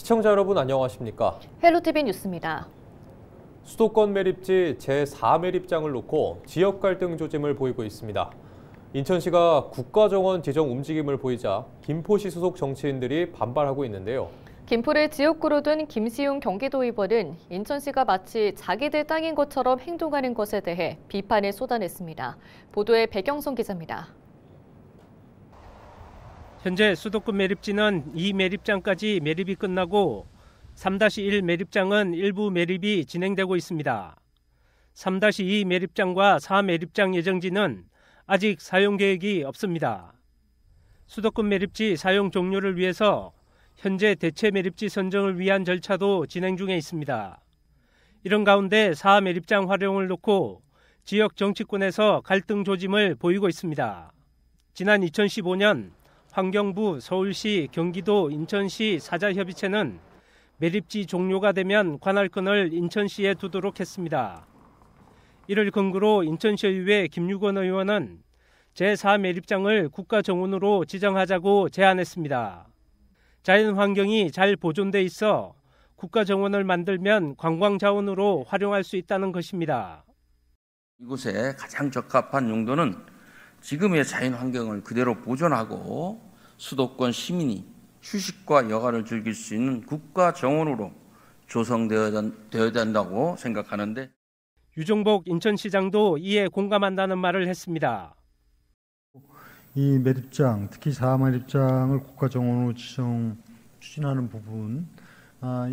시청자 여러분 안녕하십니까? 헬로티비 뉴스입니다. 수도권 매립지 제4매립장을 놓고 지역 갈등 조짐을 보이고 있습니다. 인천시가 국가정원 지정 움직임을 보이자 김포시 소속 정치인들이 반발하고 있는데요. 김포를 지역구로 둔 김시용 경기도의원은 인천시가 마치 자기들 땅인 것처럼 행동하는 것에 대해 비판을 쏟아냈습니다. 보도에 백영선 기자입니다. 현재 수도권 매립지는 2매립장까지 매립이 끝나고 3-1 매립장은 일부 매립이 진행되고 있습니다. 3-2 매립장과 4매립장 예정지는 아직 사용 계획이 없습니다. 수도권 매립지 사용 종료를 위해서 현재 대체 매립지 선정을 위한 절차도 진행 중에 있습니다. 이런 가운데 4매립장 활용을 놓고 지역 정치권에서 갈등 조짐을 보이고 있습니다. 지난 2015년 환경부, 서울시, 경기도, 인천시 사자협의체는 매립지 종료가 되면 관할권을 인천시에 두도록 했습니다. 이를 근거로 인천시의회 김유건 의원은 제4매립장을 국가정원으로 지정하자고 제안했습니다. 자연환경이 잘 보존돼 있어 국가정원을 만들면 관광자원으로 활용할 수 있다는 것입니다. 이곳에 가장 적합한 용도는 지금의 자연환경을 그대로 보존하고 수도권 시민이 휴식과 여가를 즐길 수 있는 국가정원으로 조성되어야 된다고 생각하는데 유종복 인천시장도 이에 공감한다는 말을 했습니다. 이 매립장, 특히 4매립장을 국가정원으로 추진하는 부분,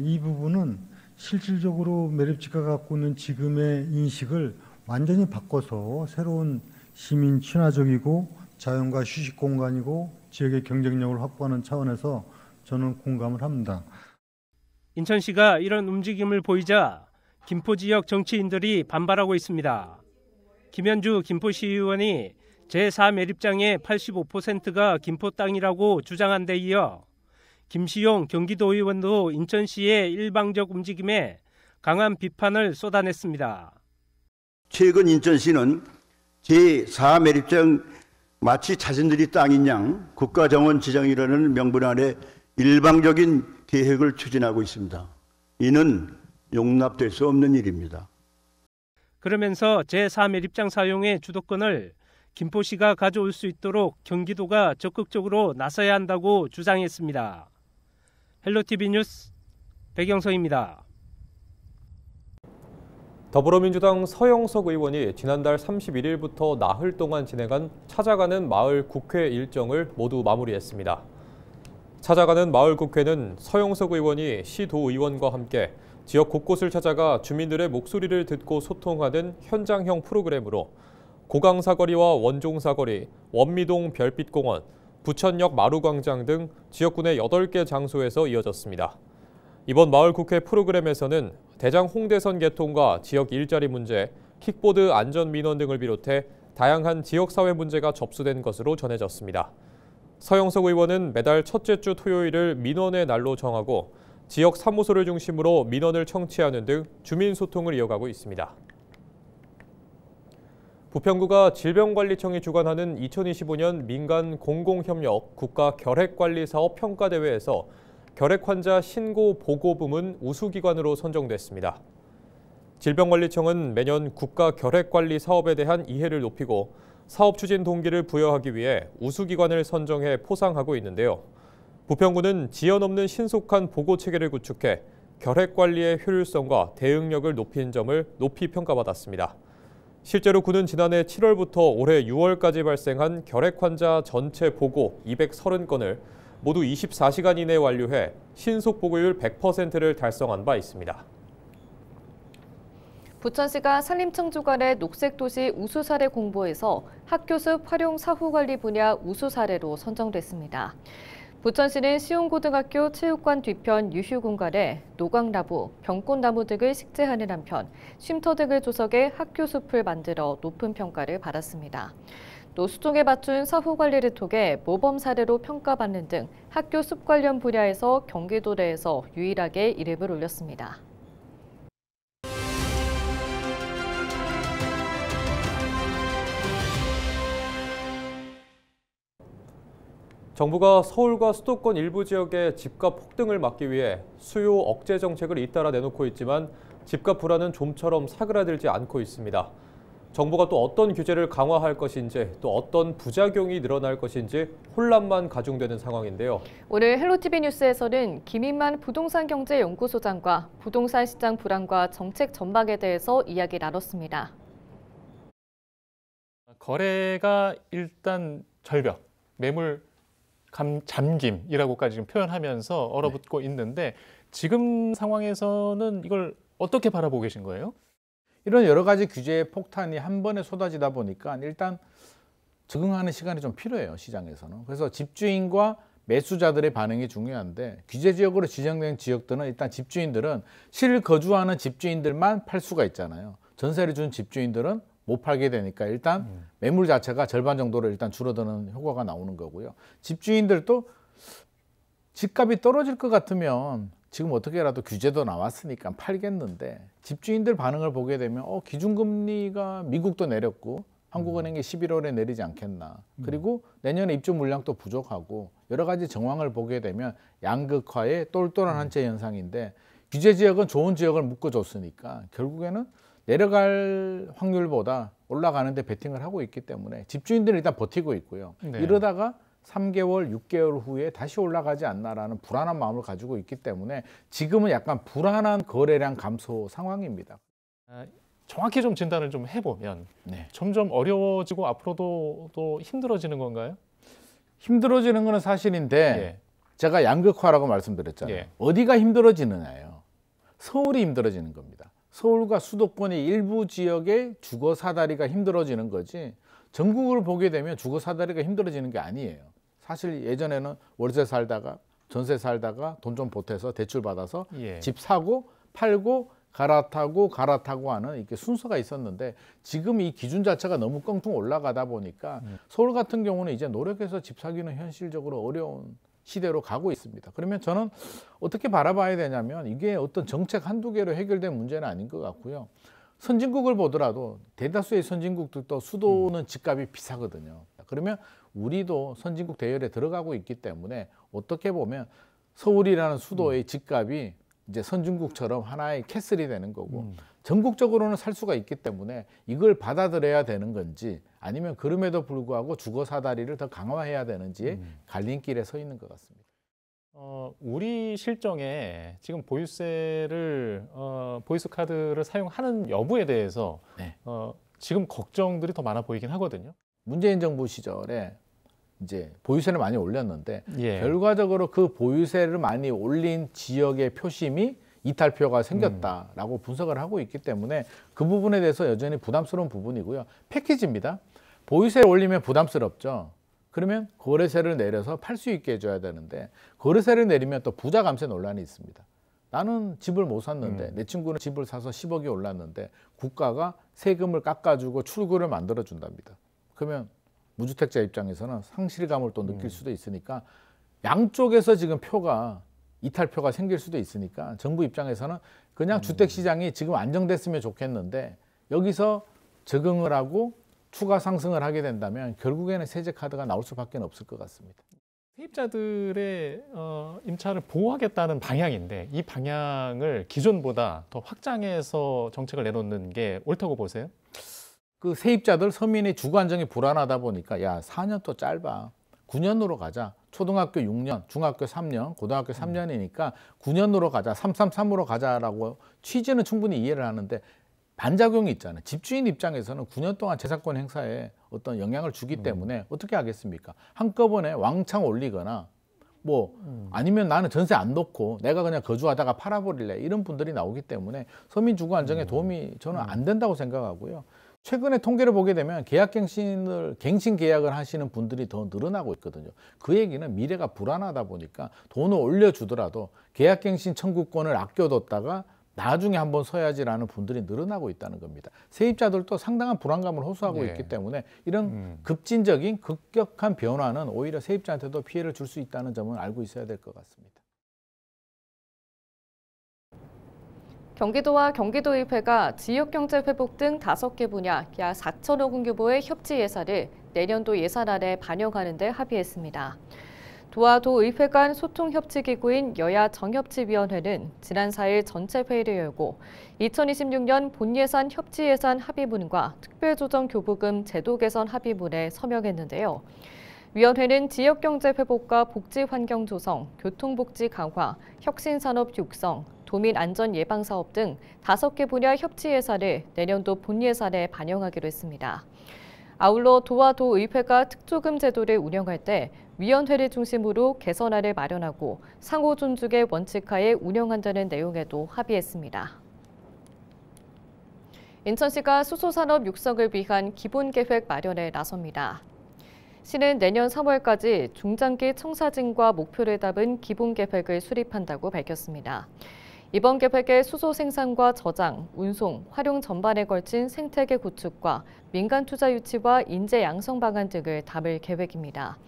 이 부분은 실질적으로 매립지가 갖고 있는 지금의 인식을 완전히 바꿔서 새로운 시민 친화적이고 자연과 휴식 공간이고 지역의 경쟁력을 확보하는 차원에서 저는 공감을 합니다. 인천시가 이런 움직임을 보이자 김포 지역 정치인들이 반발하고 있습니다. 김현주 김포시의원이 제4매립장의 85%가 김포 땅이라고 주장한 데 이어 김시용 경기도의원도 인천시의 일방적 움직임에 강한 비판을 쏟아냈습니다. 최근 인천시는 제4매립장 마치 자신들이 땅인 양 국가정원 지정이라는 명분 아래 일방적인 계획을 추진하고 있습니다. 이는 용납될 수 없는 일입니다. 그러면서 제4매립장 사용의 주도권을 김포시가 가져올 수 있도록 경기도가 적극적으로 나서야 한다고 주장했습니다. 헬로티비 뉴스 백영서입니다. 더불어민주당 서영석 의원이 지난달 31일부터 나흘 동안 진행한 찾아가는 마을 국회 일정을 모두 마무리했습니다. 찾아가는 마을 국회는 서영석 의원이 시도의원과 함께 지역 곳곳을 찾아가 주민들의 목소리를 듣고 소통하는 현장형 프로그램으로 고강사거리와 원종사거리, 원미동 별빛공원, 부천역 마루광장 등 지역군의 8개 장소에서 이어졌습니다. 이번 마을국회 프로그램에서는 대장 홍대선 개통과 지역 일자리 문제, 킥보드 안전민원 등을 비롯해 다양한 지역사회 문제가 접수된 것으로 전해졌습니다. 서영석 의원은 매달 첫째 주 토요일을 민원의 날로 정하고 지역 사무소를 중심으로 민원을 청취하는 등 주민 소통을 이어가고 있습니다. 부평구가 질병관리청이 주관하는 2025년 민간 공공협력 국가결핵관리사업 평가대회에서 결핵환자 신고 보고 부문 우수기관으로 선정됐습니다. 질병관리청은 매년 국가결핵관리 사업에 대한 이해를 높이고 사업 추진 동기를 부여하기 위해 우수기관을 선정해 포상하고 있는데요. 부평구는 지연 없는 신속한 보고체계를 구축해 결핵관리의 효율성과 대응력을 높인 점을 높이 평가받았습니다. 실제로 구는 지난해 7월부터 올해 6월까지 발생한 결핵환자 전체 보고 230건을 모두 24시간 이내에 완료해 신속 보고율 100%를 달성한 바 있습니다. 부천시가 산림청 주관의 녹색도시 우수 사례 공모에서 학교습 활용 사후관리 분야 우수 사례로 선정됐습니다. 부천시는 시온고등학교 체육관 뒤편 유휴공간에 노광나무, 병꽃나무 등을 식재하는 한편 쉼터 등을 조성해 학교숲을 만들어 높은 평가를 받았습니다. 또 수종에 맞춘 사후 관리를 통해 모범 사례로 평가받는 등 학교 숲 관련 분야에서 경기도 내에서 유일하게 이름을 올렸습니다. 정부가 서울과 수도권 일부 지역의 집값 폭등을 막기 위해 수요 억제 정책을 잇따라 내놓고 있지만 집값 불안은 좀처럼 사그라들지 않고 있습니다. 정부가 또 어떤 규제를 강화할 것인지, 또 어떤 부작용이 늘어날 것인지 혼란만 가중되는 상황인데요. 오늘 헬로티비 뉴스에서는 김인만 부동산경제연구소장과 부동산 시장 불안과 정책 전망에 대해서 이야기 나눴습니다. 거래가 일단 절벽, 매물 잠김이라고까지 지금 표현하면서 얼어붙고 있는데 지금 상황에서는 이걸 어떻게 바라보고 계신 거예요? 이런 여러 가지 규제의 폭탄이 한 번에 쏟아지다 보니까 일단 적응하는 시간이 좀 필요해요, 시장에서는. 그래서 집주인과 매수자들의 반응이 중요한데 규제 지역으로 지정된 지역들은 일단 집주인들은 실거주하는 집주인들만 팔 수가 있잖아요. 전세를 준 집주인들은 못 팔게 되니까 일단 매물 자체가 절반 정도로 일단 줄어드는 효과가 나오는 거고요. 집주인들도 집값이 떨어질 것 같으면 지금 어떻게라도 규제도 나왔으니까 팔겠는데 집주인들 반응을 보게 되면 기준금리가 미국도 내렸고 한국은행이 11월에 내리지 않겠나. 그리고 내년에 입주 물량도 부족하고 여러 가지 정황을 보게 되면 양극화의 똘똘한 한채 현상인데 규제 지역은 좋은 지역을 묶어줬으니까 결국에는 내려갈 확률보다 올라가는데 베팅을 하고 있기 때문에 집주인들은 일단 버티고 있고요. 네. 이러다가 3개월, 6개월 후에 다시 올라가지 않나라는 불안한 마음을 가지고 있기 때문에 지금은 약간 불안한 거래량 감소 상황입니다. 정확히 좀 진단을 좀 해보면 점점 어려워지고 앞으로도 또 힘들어지는 건가요? 힘들어지는 건 사실인데 제가 양극화라고 말씀드렸잖아요. 어디가 힘들어지느냐예요. 서울이 힘들어지는 겁니다. 서울과 수도권의 일부 지역의 주거 사다리가 힘들어지는 거지 전국을 보게 되면 주거 사다리가 힘들어지는 게 아니에요. 사실 예전에는 월세 살다가 전세 살다가 돈 좀 보태서 대출 받아서 집 사고 팔고 갈아타고 하는 이렇게 순서가 있었는데 지금 이 기준 자체가 너무 껑충 올라가다 보니까 서울 같은 경우는 이제 노력해서 집 사기는 현실적으로 어려운 시대로 가고 있습니다. 그러면 저는 어떻게 바라봐야 되냐면 이게 어떤 정책 한두 개로 해결된 문제는 아닌 것 같고요. 선진국을 보더라도 대다수의 선진국들도 수도는 집값이 비싸거든요. 그러면 우리도 선진국 대열에 들어가고 있기 때문에 어떻게 보면 서울이라는 수도의 집값이 이제 선진국처럼 하나의 캐슬이 되는 거고 전국적으로는 살 수가 있기 때문에 이걸 받아들여야 되는 건지 아니면 그럼에도 불구하고 주거 사다리를 더 강화해야 되는지의 갈림길에 서 있는 것 같습니다. 우리 실정에 지금 보유세를 보이스 카드를 사용하는 여부에 대해서 지금 걱정들이 더 많아 보이긴 하거든요. 문재인 정부 시절에 이제 보유세를 많이 올렸는데 결과적으로 그 보유세를 많이 올린 지역의 표심이 이탈표가 생겼다라고 분석을 하고 있기 때문에 그 부분에 대해서 여전히 부담스러운 부분이고요. 패키지입니다. 보유세를 올리면 부담스럽죠. 그러면 거래세를 내려서 팔 수 있게 해줘야 되는데 거래세를 내리면 또 부자 감세 논란이 있습니다. 나는 집을 못 샀는데 내 친구는 집을 사서 10억이 올랐는데 국가가 세금을 깎아주고 출구를 만들어준답니다. 그러면 무주택자 입장에서는 상실감을 또 느낄 수도 있으니까 양쪽에서 지금 이탈표가 생길 수도 있으니까 정부 입장에서는 그냥 주택시장이 지금 안정됐으면 좋겠는데 여기서 적응을 하고 추가 상승을 하게 된다면 결국에는 세제 카드가 나올 수밖에 없을 것 같습니다. 세입자들의 임차를 보호하겠다는 방향인데 이 방향을 기존보다 더 확장해서 정책을 내놓는 게 옳다고 보세요? 그 세입자들 서민의 주거 안정이 불안하다 보니까 4년 또 짧아. 9년으로 가자. 초등학교 6년, 중학교 3년, 고등학교 3년이니까 9년으로 가자. 333으로 가자라고 취지는 충분히 이해를 하는데 반작용이 있잖아요. 집주인 입장에서는 9년 동안 재산권 행사에 어떤 영향을 주기 때문에 어떻게 하겠습니까? 한꺼번에 왕창 올리거나 아니면 나는 전세 안 놓고 내가 그냥 거주하다가 팔아버릴래 이런 분들이 나오기 때문에 서민 주거 안정에 도움이 저는 안 된다고 생각하고요. 최근에 통계를 보게 되면 갱신 계약을 하시는 분들이 더 늘어나고 있거든요. 그 얘기는 미래가 불안하다 보니까 돈을 올려주더라도 계약갱신 청구권을 아껴뒀다가 나중에 한번 서야지라는 분들이 늘어나고 있다는 겁니다. 세입자들도 상당한 불안감을 호소하고 있기 때문에 이런 급진적인 급격한 변화는 오히려 세입자한테도 피해를 줄 수 있다는 점은 알고 있어야 될 것 같습니다. 경기도와 경기도의회가 지역경제 회복 등 5개 분야 약 4천억 원 규모의 협치 예산을 내년도 예산안에 반영하는 데 합의했습니다. 도와 도의회 간 소통협치기구인 여야 정협치위원회는 지난 4일 전체 회의를 열고 2026년 본예산 협치예산 합의문과 특별조정교부금 제도 개선 합의문에 서명했는데요. 위원회는 지역경제 회복과 복지환경 조성, 교통복지 강화, 혁신산업 육성, 도민안전 예방사업 등 5개 분야 협치 예산을 내년도 본예산에 반영하기로 했습니다. 아울러 도와 도의회가 특조금 제도를 운영할 때 위원회를 중심으로 개선안을 마련하고 상호 존중의 원칙하에 운영한다는 내용에도 합의했습니다. 인천시가 수소산업 육성을 위한 기본계획 마련에 나섭니다. 시는 내년 3월까지 중장기 청사진과 목표를 담은 기본계획을 수립한다고 밝혔습니다. 이번 계획에 수소 생산과 저장, 운송, 활용 전반에 걸친 생태계 구축과 민간 투자 유치와 인재 양성 방안 등을 담을 계획입니다.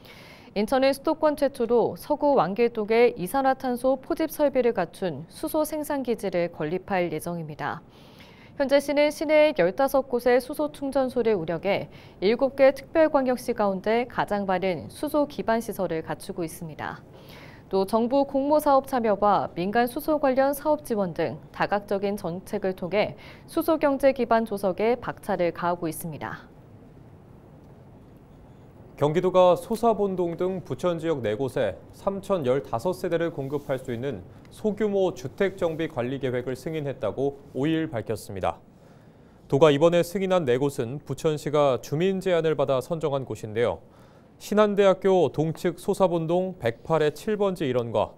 인천은 수도권 최초로 서구 왕길동에 이산화탄소 포집 설비를 갖춘 수소 생산 기지를 건립할 예정입니다. 현재 시는 시내의 15곳의 수소 충전소를 운영해 7개 특별광역시 가운데 가장 많은 수소 기반 시설을 갖추고 있습니다. 또 정부 공모사업 참여와 민간 수소 관련 사업 지원 등 다각적인 정책을 통해 수소 경제 기반 조성에 박차를 가하고 있습니다. 경기도가 소사본동 등 부천 지역 4곳에 3,015세대를 공급할 수 있는 소규모 주택정비 관리 계획을 승인했다고 5일 밝혔습니다. 도가 이번에 승인한 4곳은 부천시가 주민 제안을 받아 선정한 곳인데요. 신한대학교 동측 소사본동 108의 7번지 1원과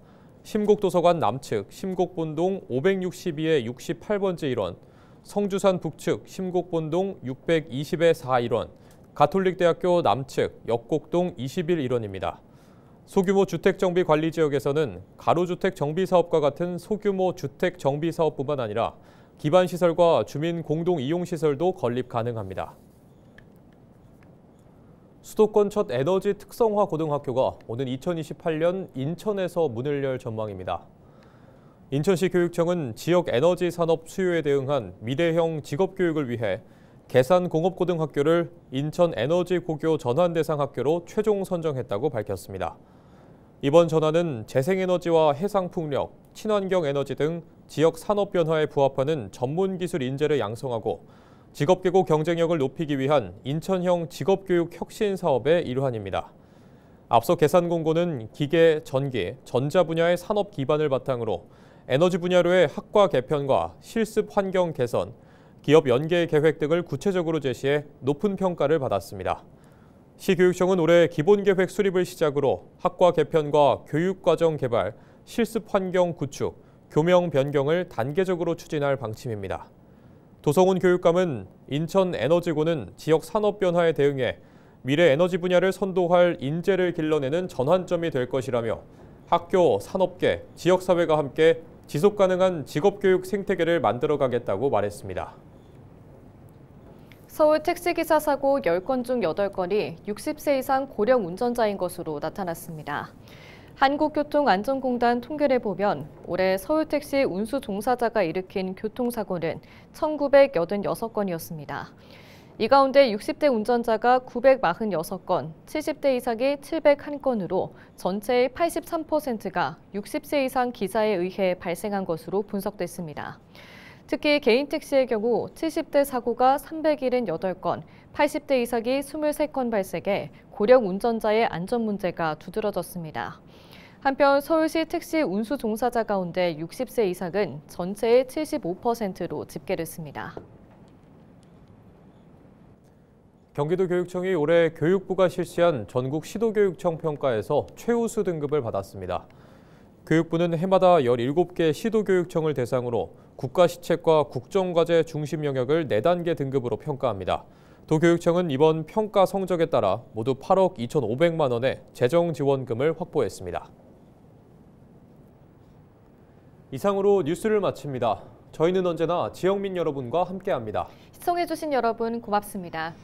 심곡도서관 남측 심곡본동 562의 68번지 1원, 성주산 북측 심곡본동 620의 4.1원, 가톨릭대학교 남측 역곡동 21일원입니다. 소규모 주택정비관리지역에서는 가로주택 정비사업과 같은 소규모 주택 정비사업뿐만 아니라 기반시설과 주민 공동이용시설도 건립 가능합니다. 수도권 첫 에너지 특성화 고등학교가 오는 2028년 인천에서 문을 열 전망입니다. 인천시 교육청은 지역 에너지 산업 수요에 대응한 미래형 직업교육을 위해 계산공업고등학교를 인천 에너지 고교 전환 대상 학교로 최종 선정했다고 밝혔습니다. 이번 전환은 재생에너지와 해상풍력, 친환경 에너지 등 지역 산업 변화에 부합하는 전문 기술 인재를 양성하고 직업계고 경쟁력을 높이기 위한 인천형 직업교육 혁신 사업의 일환입니다. 앞서 계산공고는 기계, 전기, 전자 분야의 산업 기반을 바탕으로 에너지 분야로의 학과 개편과 실습 환경 개선, 기업 연계 계획 등을 구체적으로 제시해 높은 평가를 받았습니다. 시교육청은 올해 기본계획 수립을 시작으로 학과 개편과 교육과정 개발, 실습 환경 구축, 교명 변경을 단계적으로 추진할 방침입니다. 도성훈 교육감은 인천 에너지고는 지역 산업 변화에 대응해 미래 에너지 분야를 선도할 인재를 길러내는 전환점이 될 것이라며 학교, 산업계, 지역사회가 함께 지속가능한 직업교육 생태계를 만들어가겠다고 말했습니다. 서울 택시기사 사고 10건 중 8건이 60세 이상 고령 운전자인 것으로 나타났습니다. 한국교통안전공단 통계를 보면 올해 서울택시 운수 종사자가 일으킨 교통사고는 1,986건이었습니다. 이 가운데 60대 운전자가 946건, 70대 이상이 701건으로 전체의 83%가 60세 이상 기사에 의해 발생한 것으로 분석됐습니다. 특히 개인 택시의 경우 70대 사고가 378건, 80대 이상이 23건 발생해 고령 운전자의 안전 문제가 두드러졌습니다. 한편 서울시 택시 운수 종사자 가운데 60세 이상은 전체의 75%로 집계됐습니다. 경기도 교육청이 올해 교육부가 실시한 전국 시도교육청 평가에서 최우수 등급을 받았습니다. 교육부는 해마다 17개 시도교육청을 대상으로 국가시책과 국정과제 중심 영역을 4단계 등급으로 평가합니다. 도교육청은 이번 평가 성적에 따라 모두 8억 2,500만 원의 재정 지원금을 확보했습니다. 이상으로 뉴스를 마칩니다. 저희는 언제나 지역민 여러분과 함께합니다. 시청해주신 여러분 고맙습니다.